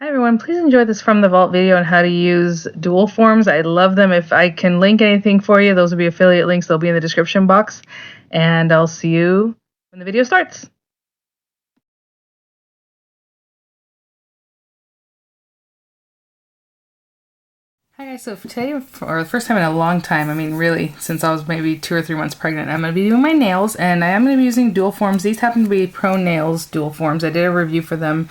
Hi everyone, please enjoy this from the vault video on how to use dual forms. I love them. If I can link anything for you, those will be affiliate links. They'll be in the description box. And I'll see you when the video starts. Hi guys, so for today, for the first time in a long time, I mean really, since I was maybe 2 or 3 months pregnant, I'm going to be doing my nails, and I am going to be using dual forms. These happen to be Pro Nails dual forms. I did a review for them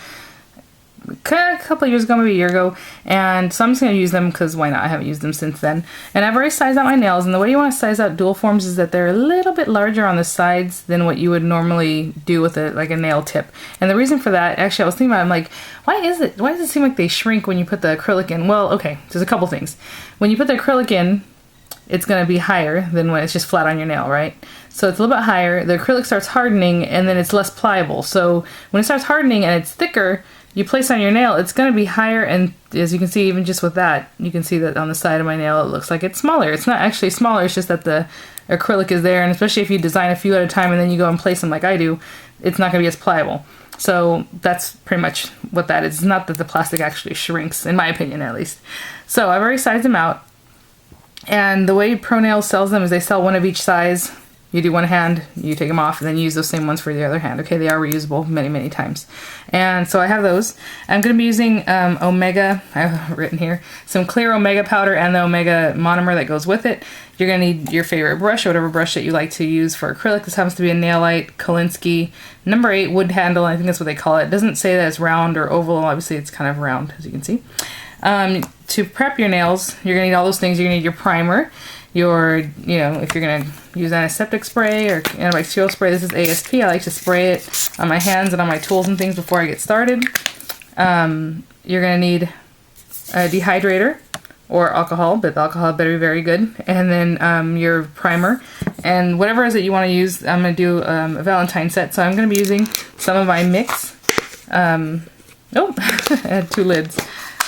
a couple of years ago, maybe a year ago, and so I'm just going to use them because why not? I haven't used them since then. And I've already sized out my nails, and the way you want to size out dual forms is that they're a little bit larger on the sides than what you would normally do with like a nail tip. And the reason for that, actually I was thinking about it, I'm like, why does it seem like they shrink when you put the acrylic in? Well, okay, there's a couple things. When you put the acrylic in, it's going to be higher than when it's just flat on your nail, right? So it's a little bit higher, the acrylic starts hardening, and then it's less pliable. So when it starts hardening and it's thicker, you place on your nail, it's going to be higher, and as you can see, even just with that, you can see that on the side of my nail, it looks like it's smaller. It's not actually smaller, it's just that the acrylic is there, and especially if you design a few at a time and then you go and place them like I do, it's not going to be as pliable. So that's pretty much what that is. It's not that the plastic actually shrinks, in my opinion at least. So I've already sized them out, and the way Pro Nails sells them is they sell one of each size. You do one hand, you take them off, and then you use those same ones for the other hand. Okay, they are reusable many, many times. And so I have those. I'm going to be using Omega, I have written here, some clear Omega powder and the Omega monomer that goes with it. You're going to need your favorite brush, or whatever brush that you like to use for acrylic. This happens to be a Nailite Kolinsky number 8 wood handle. I think that's what they call it. It doesn't say that it's round or oval. Obviously, it's kind of round, as you can see. To prep your nails, you're going to need all those things. You're going to need your primer, if you're going to use antiseptic spray or antibacterial spray. This is ASP. I like to spray it on my hands and on my tools and things before I get started. You're going to need a dehydrator or alcohol, but the alcohol better be very good. And then your primer. And whatever it is that you want to use, I'm going to do a Valentine set. So I'm going to be using some of my mix. I had 2 lids.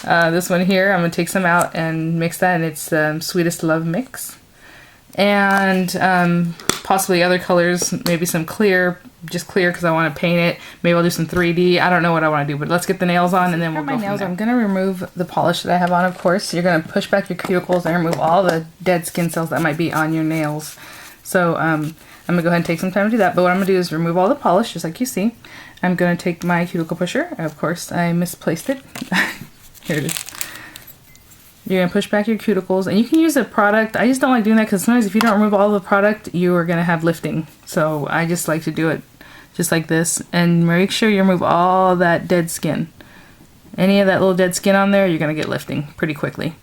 This one here, I'm going to take some out and mix that, and it's Sweetest Love Mix. And possibly other colors, maybe some clear, just clear because I want to paint it. Maybe I'll do some 3D. I don't know what I want to do, but let's get the nails on and then we'll go from there. I'm going to remove the polish that I have on, of course. You're going to push back your cuticles and remove all the dead skin cells that might be on your nails. So I'm going to go ahead and take some time to do that, but what I'm going to do is remove all the polish, just like you see. I'm going to take my cuticle pusher. Of course, I misplaced it. Here it is. You're going to push back your cuticles, and you can use a product. I just don't like doing that because sometimes if you don't remove all the product, you are going to have lifting. So I just like to do it just like this, and make sure you remove all that dead skin. Any of that little dead skin on there, you're going to get lifting pretty quickly.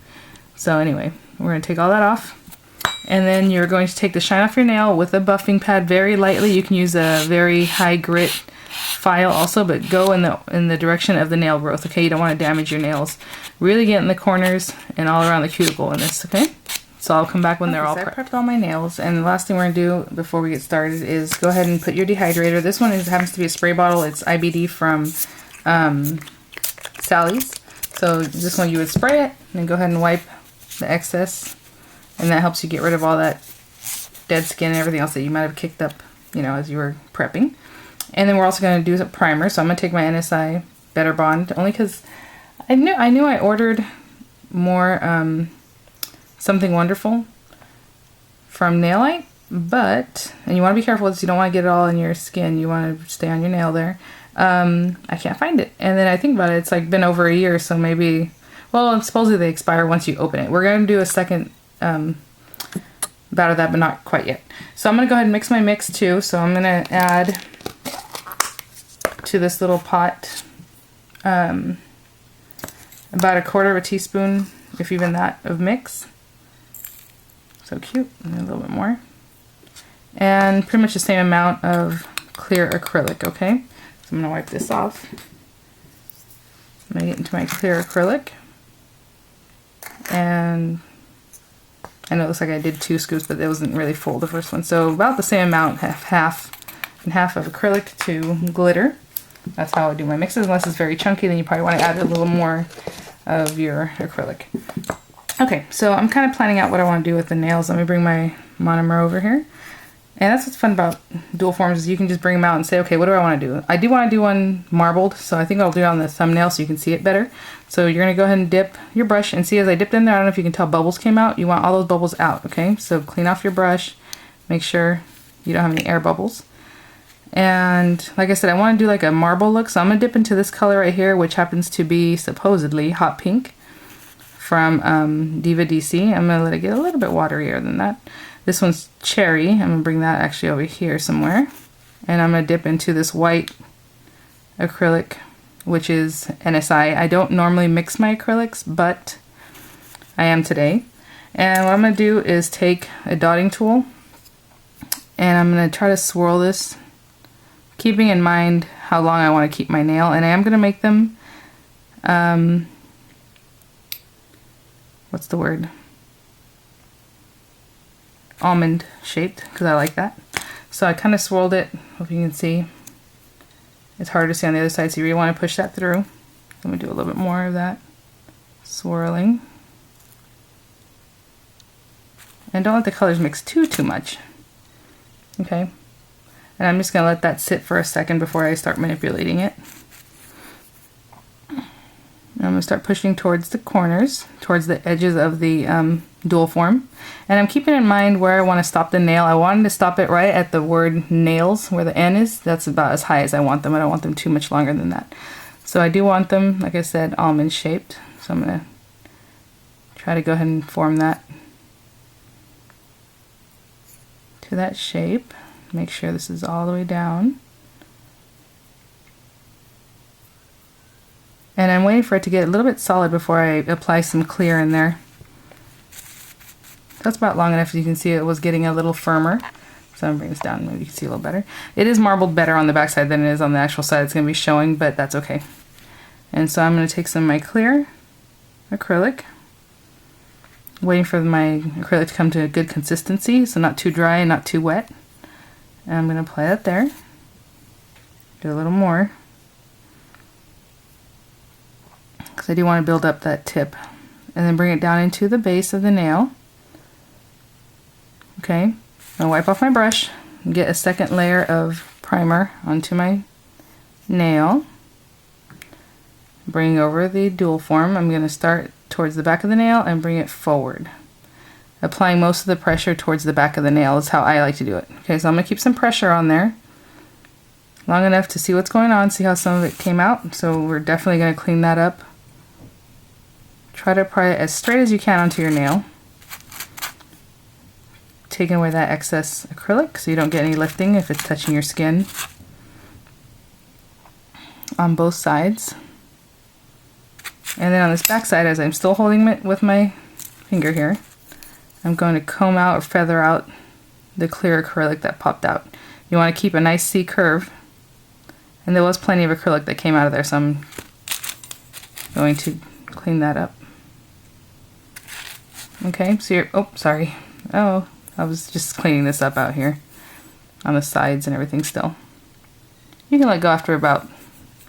So anyway, we're going to take all that off, and then you're going to take the shine off your nail with a buffing pad very lightly. You can use a very high grit file also, but go in the direction of the nail growth. Okay, you don't want to damage your nails. Really get in the corners and all around the cuticle in this. Okay, so I'll come back when they're all prepped. I prepped all my nails, and the last thing we're gonna do before we get started is go ahead and put your dehydrator. This one happens to be a spray bottle. It's IBD from Sally's. So this one you would spray it and then go ahead and wipe the excess, and that helps you get rid of all that dead skin and everything else that you might have kicked up, as you were prepping. And then we're also going to do a primer. So I'm going to take my NSI Better Bond, only because I knew I ordered more Something Wonderful from Nailite, and you want to be careful because you don't want to get it all in your skin. You want to stay on your nail there. I can't find it. And then I think about it, it's like been over a year, so maybe, well, supposedly they expire once you open it. We're going to do a second bout of that, but not quite yet. So I'm going to go ahead and mix my mix too. So I'm going to add to this little pot about 1/4 teaspoon, if even that, of mix. So cute. And a little bit more, and pretty much the same amount of clear acrylic. Okay, so I'm gonna wipe this off. I'm gonna get into my clear acrylic, and I know it looks like I did 2 scoops, but it wasn't really full, the first one. So about the same amount, half and half of acrylic to glitter. That's how I do my mixes. Unless it's very chunky, then you probably want to add a little more of your acrylic. Okay, so I'm kind of planning out what I want to do with the nails. Let me bring my monomer over here. And that's what's fun about dual forms, is you can just bring them out and say, okay, what do I want to do? I do want to do one marbled, so I think I'll do it on the thumbnail so you can see it better. So you're going to go ahead and dip your brush, and see as I dipped in there, I don't know if you can tell bubbles came out. You want all those bubbles out, okay? So clean off your brush, make sure you don't have any air bubbles. And like I said, I want to do like a marble look, so I'm going to dip into this color right here, which happens to be supposedly hot pink from Diva DC. I'm going to let it get a little bit waterier than that. This one's cherry. I'm going to bring that actually over here somewhere. And I'm going to dip into this white acrylic, which is NSI. I don't normally mix my acrylics, but I am today. And what I'm going to do is take a dotting tool, and I'm going to try to swirl this, keeping in mind how long I want to keep my nail. And I am going to make them, what's the word? Almond shaped, because I like that. So I kind of swirled it. Hope you can see. It's hard to see on the other side, so you really want to push that through. Let me do a little bit more of that swirling. And don't let the colors mix too much. Okay. And I'm just going to let that sit for a second before I start manipulating it. I'm going to start pushing towards the corners, towards the edges of the dual form. And I'm keeping in mind where I want to stop the nail. I wanted to stop it right at the word nails, where the N is. That's about as high as I want them. I don't want them too much longer than that. So I do want them, like I said, almond shaped. So I'm going to try to go ahead and form that to that shape. Make sure this is all the way down. And I'm waiting for it to get a little bit solid before I apply some clear in there. That's about long enough. As you can see, it was getting a little firmer. So I'm going to bring this down, maybe you can see a little better. It is marbled better on the back side than it is on the actual side. It's going to be showing, but that's okay. And so I'm going to take some of my clear acrylic, waiting for my acrylic to come to a good consistency, so not too dry and not too wet. And I'm going to apply that there. Do a little more, because I do want to build up that tip. And then bring it down into the base of the nail. Okay, I'll wipe off my brush and get a second layer of primer onto my nail. Bring over the dual form. I'm going to start towards the back of the nail and bring it forward. Applying most of the pressure towards the back of the nail is how I like to do it. Okay, so I'm going to keep some pressure on there, long enough to see what's going on, see how some of it came out. So we're definitely going to clean that up. Try to apply it as straight as you can onto your nail, taking away that excess acrylic so you don't get any lifting if it's touching your skin on both sides. And then on this back side, as I'm still holding it with my finger here, I'm going to comb out or feather out the clear acrylic that popped out. You want to keep a nice C curve, and there was plenty of acrylic that came out of there, so I'm going to clean that up. Okay, so you're, oh, sorry. Oh, I was just cleaning this up out here on the sides and everything still. You can let go after about,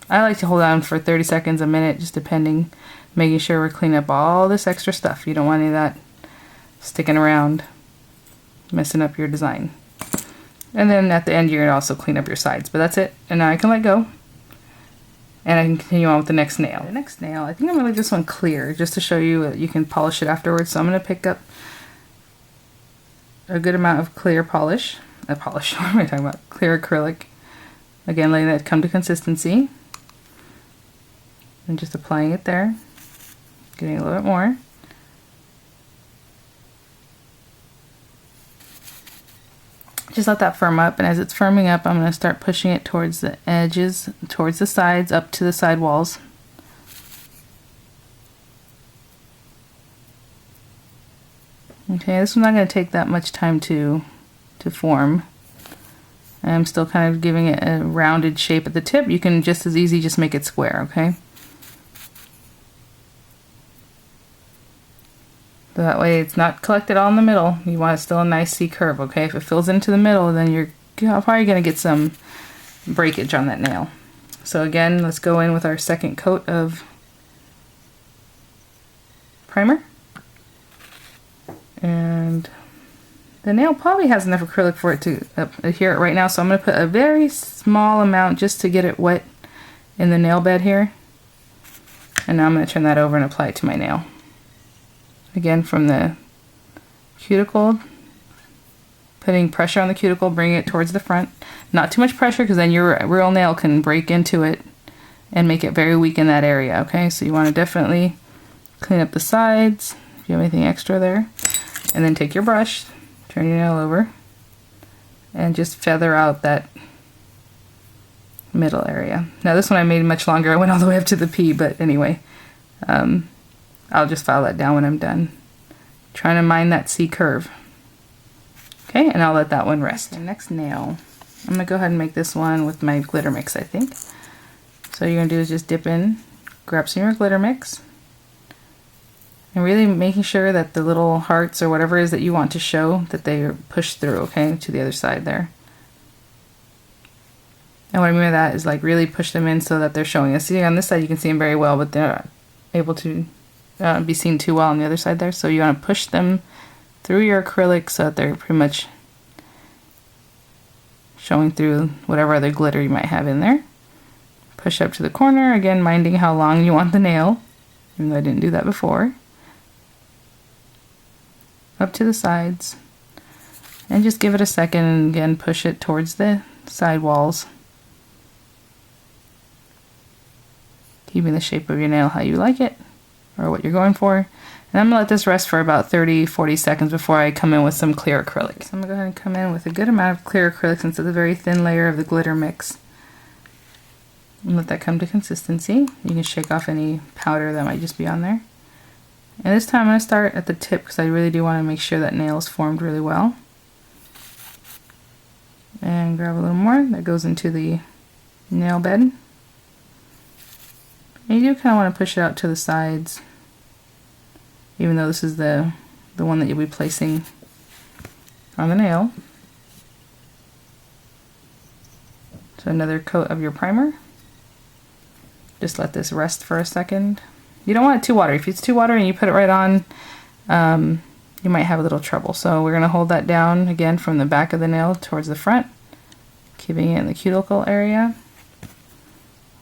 I like to hold on for 30 seconds, a minute, just depending, making sure we're cleaning up all this extra stuff. You don't want any of that sticking around, messing up your design. And then at the end, you're going to also clean up your sides. But that's it. And now I can let go. And I can continue on with the next nail. The next nail, I think I'm going to leave this one clear, just to show you that you can polish it afterwards. So I'm going to pick up a good amount of clear polish. What am I talking about? Clear acrylic. Again, letting that come to consistency. And just applying it there. Getting a little bit more. Just let that firm up, and as it's firming up, I'm going to start pushing it towards the edges, towards the sides, up to the side walls. Okay, this one's not going to take that much time to form. I'm still kind of giving it a rounded shape at the tip. You can just as easy just make it square, okay? So that way it's not collected all in the middle. You want it still a nice C curve, okay? If it fills into the middle, then you're probably going to get some breakage on that nail. So again, let's go in with our second coat of primer. And The nail probably has enough acrylic for it to adhere right now, so I'm going to put a very small amount just to get it wet in the nail bed here. And now I'm going to turn that over and apply it to my nail. Again, from the cuticle, putting pressure on the cuticle, bringing it towards the front. Not too much pressure, because then your real nail can break into it and make it very weak in that area, okay? So you want to definitely clean up the sides, if you have anything extra there. And then take your brush, turn your nail over, and just feather out that middle area. Now this one I made much longer. I went all the way up to the P, but anyway, I'll just file that down when I'm done. Trying to mind that C curve. Okay, and I'll let that one rest. The next nail, I'm going to go ahead and make this one with my glitter mix, I think. So what you're going to do is just dip in, grab some of your glitter mix, and really making sure that the little hearts or whatever it is that you want to show, that they are pushed through, okay, to the other side there. And what I mean by that is like really push them in so that they're showing. You see on this side you can see them very well, but they're not able to be seen too well on the other side there. So you want to push them through your acrylic so that they're pretty much showing through whatever other glitter you might have in there. Push up to the corner, again minding how long you want the nail, even though I didn't do that before. Up to the sides, and just give it a second and again push it towards the side walls, keeping the shape of your nail how you like it or what you're going for. And I'm going to let this rest for about 30-40 seconds before I come in with some clear acrylic. So I'm going to go ahead and come in with a good amount of clear acrylic since it's a very thin layer of the glitter mix. And let that come to consistency. You can shake off any powder that might just be on there. And this time I'm going to start at the tip because I really do want to make sure that nail is formed really well. And grab a little more. That goes into the nail bed. And you do kind of want to push it out to the sides, even though this is the one that you'll be placing on the nail. So another coat of your primer. Just let this rest for a second. You don't want it too watery. If it's too watery and you put it right on, you might have a little trouble. So we're going to hold that down again from the back of the nail towards the front, keeping it in the cuticle area,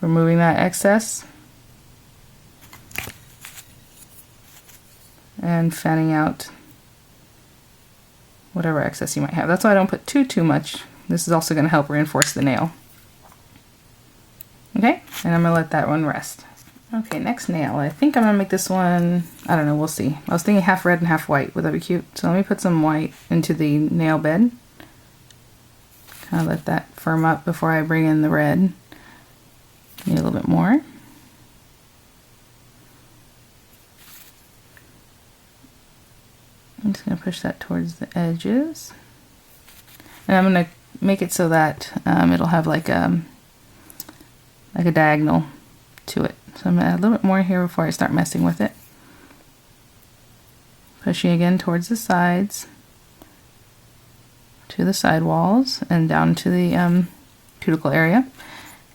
removing that excess, and fanning out whatever excess you might have. That's why I don't put too much. This is also going to help reinforce the nail. Okay, and I'm going to let that one rest. Okay, next nail. I think I'm going to make this one, I don't know, we'll see. I was thinking half red and half white. Would that be cute? So let me put some white into the nail bed. Kind of let that firm up before I bring in the red. Need a little bit more. I'm just going to push that towards the edges. And I'm going to make it so that it'll have like a diagonal to it. So I'm going to add a little bit more here before I start messing with it. Pushing again towards the sides, to the side walls, and down to the cuticle area.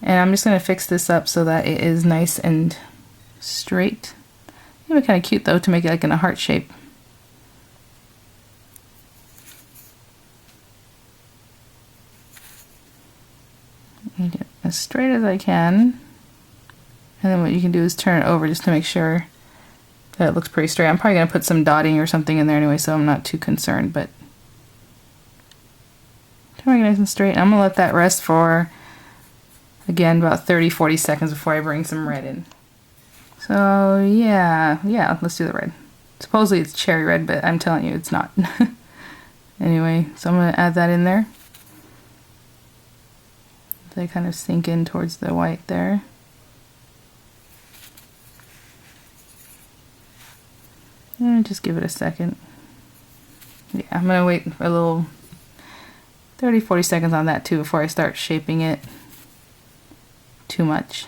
And I'm just going to fix this up so that it is nice and straight. It would be kind of cute though to make it like in a heart shape. Get as straight as I can, and then what you can do is turn it over just to make sure that it looks pretty straight. I'm probably going to put some dotting or something in there anyway, so I'm not too concerned, but turn it nice and straight. I'm going to let that rest for, again, about 30-40 seconds before I bring some red in. So yeah, let's do the red. Supposedly it's cherry red, but I'm telling you it's not. Anyway, so I'm going to add that in there. They kind of sink in towards the white there. And just give it a second. Yeah, I'm going to wait a little 30-40 seconds on that too before I start shaping it too much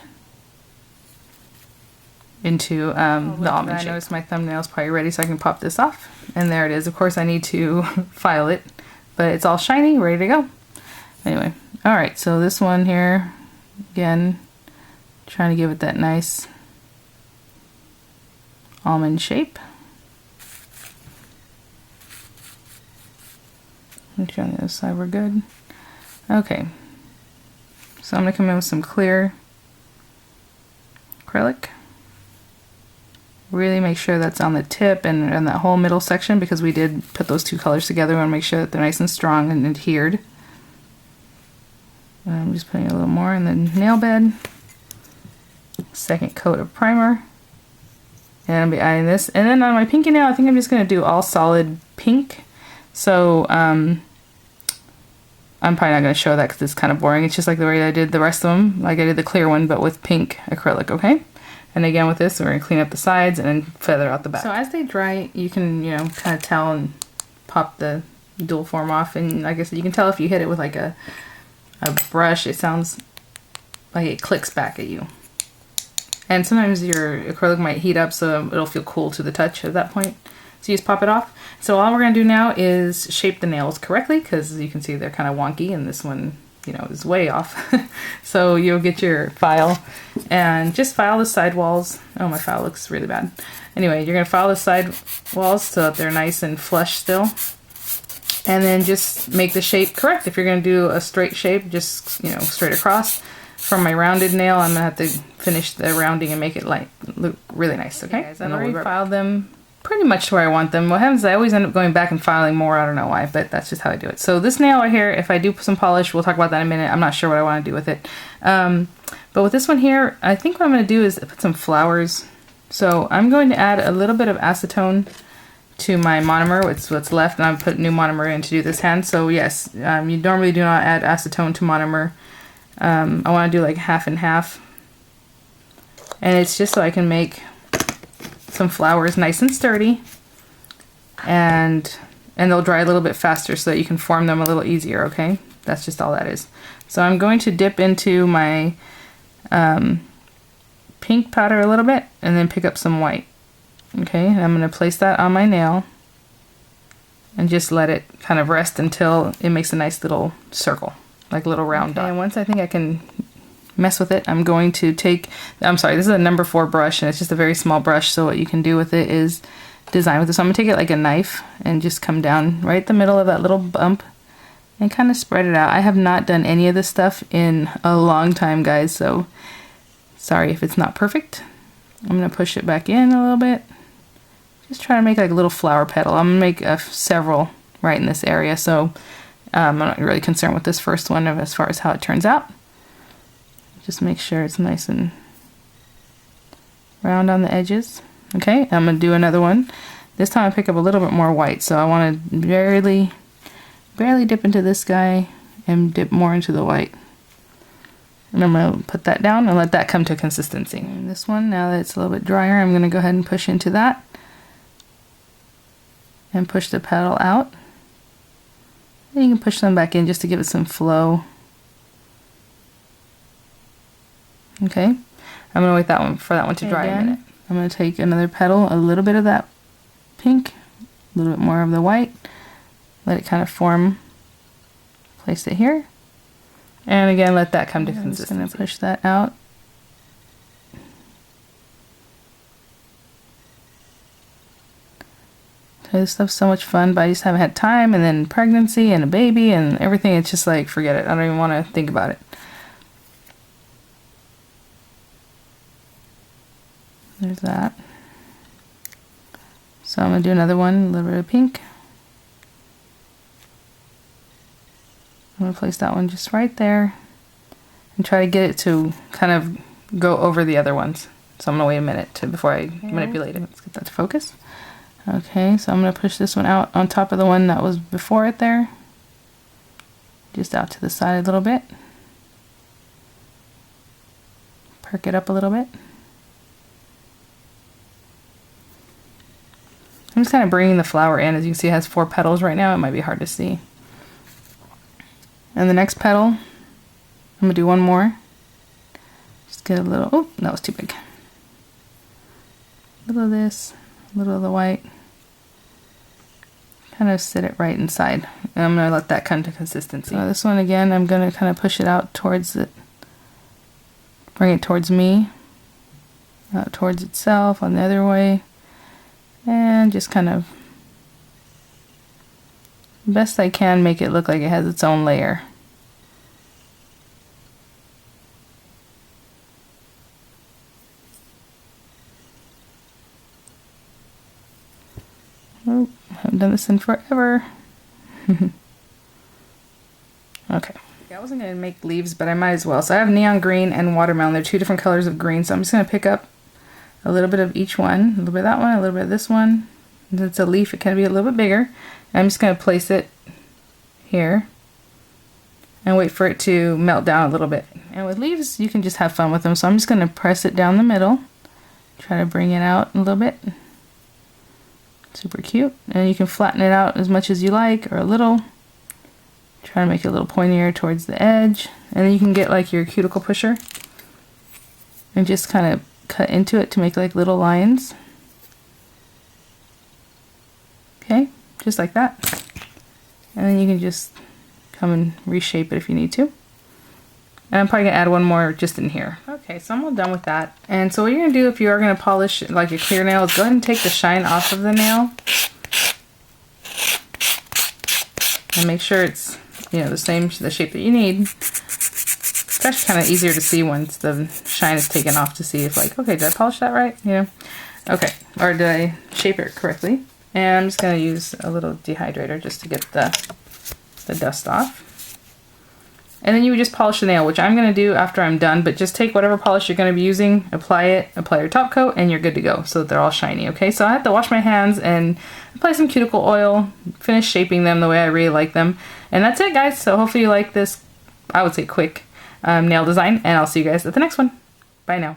into the almond shape. I noticed my thumbnail is probably ready, so I can pop this off. And there it is. Of course I need to file it, but it's all shiny, ready to go. Anyway. Alright, so this one here, again, trying to give it that nice almond shape. Make sure on the other side we're good. Okay. So I'm going to come in with some clear acrylic. Really make sure that's on the tip and that whole middle section, because we did put those two colors together. We want to make sure that they're nice and strong and adhered. And I'm just putting a little more in the nail bed. Second coat of primer. And I'll be adding this. And then on my pinky nail, I think I'm just going to do all solid pink. So I'm probably not going to show that because it's kind of boring. It's just like the way I did the rest of them. Like I did the clear one, but with pink acrylic, okay? And again with this, we're going to clean up the sides and then feather out the back. So as they dry, you can, you know, kind of tell and pop the dual form off. And like I said, you can tell if you hit it with like a brush, it sounds like it clicks back at you. And sometimes your acrylic might heat up, so it'll feel cool to the touch at that point. So you just pop it off. So all we're going to do now is shape the nails correctly, because you can see they're kind of wonky, and this one, you know, is way off. So you'll get your file and just file the side walls. Oh, my file looks really bad. Anyway, you're going to file the side walls so that they're nice and flush still. And then just make the shape correct. If you're going to do a straight shape, just, you know, straight across. From my rounded nail, I'm going to have to finish the rounding and make it like look really nice, okay? Guys, I've already filed them pretty much to where I want them. What happens is I always end up going back and filing more. I don't know why, but that's just how I do it. So this nail right here, if I do put some polish, we'll talk about that in a minute. I'm not sure what I want to do with it. But with this one here, I think what I'm going to do is put some flowers. So I'm going to add a little bit of acetone to my monomer, what's left, and I've put new monomer in to do this hand. So yes, you normally do not add acetone to monomer. I want to do like half and half. And it's just so I can make some flowers nice and sturdy, and they'll dry a little bit faster so that you can form them a little easier, okay? That's just all that is. So I'm going to dip into my pink powder a little bit and then pick up some white, okay? And I'm going to place that on my nail and just let it kind of rest until it makes a nice little circle, like a little round dot. And once I think I can mess with it, I'm going to take, I'm sorry, this is a number 4 brush, and it's just a very small brush, so what you can do with it is design with this. So I'm going to take it like a knife and just come down right the middle of that little bump and kind of spread it out. I have not done any of this stuff in a long time, guys, so sorry if it's not perfect. I'm going to push it back in a little bit. Just try to make like a little flower petal. I'm going to make several right in this area, so I'm not really concerned with this first one as far as how it turns out. Just make sure it's nice and round on the edges. Okay, I'm going to do another one. This time I pick up a little bit more white, so I want to barely dip into this guy and dip more into the white. And I'm going to put that down and let that come to consistency. And this one, now that it's a little bit drier, I'm going to go ahead and push into that and push the petal out. And you can push them back in just to give it some flow. Okay, I'm going to wait for that one to dry a minute. I'm going to take another petal, a little bit of that pink, a little bit more of the white, let it kind of form, place it here, and again let that come to consistency. I'm just going to push that out. This stuff's so much fun, but I just haven't had time, and then pregnancy and a baby and everything, it's just like, forget it. I don't even want to think about it. There's that. So I'm going to do another one, a little bit of pink. I'm going to place that one just right there and try to get it to kind of go over the other ones. So I'm going to wait a minute before I manipulate it. Let's get that to focus. Okay, so I'm going to push this one out on top of the one that was before it there. Just out to the side a little bit. Perk it up a little bit. I'm just kind of bringing the flower in. As you can see, it has 4 petals right now. It might be hard to see. And the next petal, I'm going to do one more. Just get a little, oh, that was too big. A little of this, a little of the white. Kind of sit it right inside. And I'm going to let that come to consistency. So this one again, I'm going to kind of push it out towards it. Bring it towards me. Out towards itself on the other way. And just kind of best I can make it look like it has its own layer. Oh, I haven't done this in forever. Okay. I wasn't going to make leaves, but I might as well. So I have neon green and watermelon. They're two different colors of green. So I'm just going to pick up a little bit of each one. A little bit of that one, a little bit of this one. If it's a leaf, it can be a little bit bigger. And I'm just going to place it here and wait for it to melt down a little bit. And with leaves, you can just have fun with them. So I'm just going to press it down the middle. Try to bring it out a little bit. Super cute. And you can flatten it out as much as you like, or a little. Try to make it a little pointier towards the edge. And then you can get like your cuticle pusher and just kind of cut into it to make like little lines. Okay, just like that. And then you can just come and reshape it if you need to. And I'm probably gonna add one more just in here. Okay, so I'm all done with that. And so what you're gonna do if you are gonna polish like a clear nail is go ahead and take the shine off of the nail. And make sure it's, you know, the shape that you need. It's actually kind of easier to see once the shine is taken off to see if like, okay, did I polish that right? You know? Okay, or did I shape it correctly? And I'm just gonna use a little dehydrator just to get the dust off. And then you would just polish the nail, which I'm gonna do after I'm done, but just take whatever polish you're gonna be using, apply it, apply your top coat, and you're good to go so that they're all shiny, okay? So I have to wash my hands and apply some cuticle oil, finish shaping them the way I really like them. And that's it, guys. So hopefully you like this, I would say quick nail design, and I'll see you guys at the next one. Bye now.